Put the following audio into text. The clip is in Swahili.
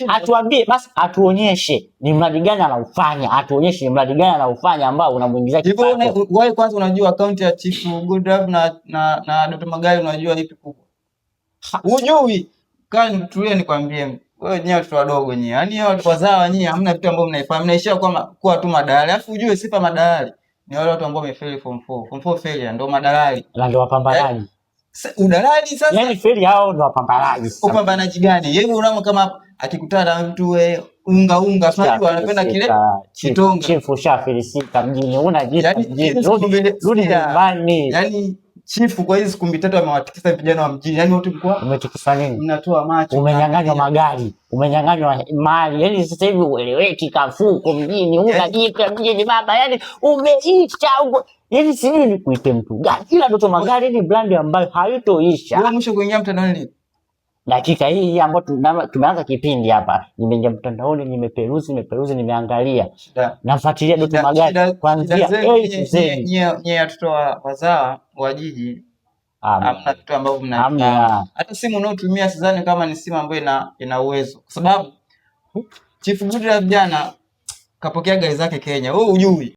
Atuambie basi, atuonyeshe ni mradi gani anaufanya, atuonyeshe ni mradi gani anaufanya ambao unamuingizia kipato. Wewe kwanza unajua akaunti ya Chief Godlove na Dr. Magari unajua ipi kubwa? Hujui. Kani tulie nikwambie. Wewe nyewe watoto wadogo nyewe. Yaani watu wazawa nyewe hamna vitu ambavyo mnaifahamu. Mnaishia kuwa tu madalali. Alafu ujue sifa madalali ni wale watu ambao wamefeli form 4. Form 4 failure ndio madalali. Na ndio wapambanaji. Udalali sasa. Yaani failure hao ndio wapambanaji. Upambanaji gani? Yeye unaona kama akikutana na mtu unga unajua anapenda kile kitonga. Chief ushafilisika mjini. Unajiita mjini. Rudi nyumbani. Yaani Chief kwa hizo siku 3 amewatikisa vijana wa mjini. Yaani wote mko umetikisa nini? Mnatoa macho. Umenyang'anywa magari, umenyang'anywa mali. Yaani sasa hivi ueleweki kafuko mjini. Unajiita mjini baba. Yaani umeisha huko. Yaani sijui nikuite mtu gani. Ila Dr. Magari ni brand ambayo haitoisha. Wewe mwisho kuingia mtandaoni dakika hii ambayo tumeanza kipindi hapa, nimeingia mtandaoni, nimeperuzi, nimeangalia. Nafuatilia Dr. Magari kuanzia nyie watoto wazawa wa jiji. Hamna vitu ambavyo mnafahamu. Hata simu unaotumia sidhani kama ni simu ambayo ina uwezo. Kwa sababu Chief Godlove jana kapokea gari zake Kenya. Wewe hujui.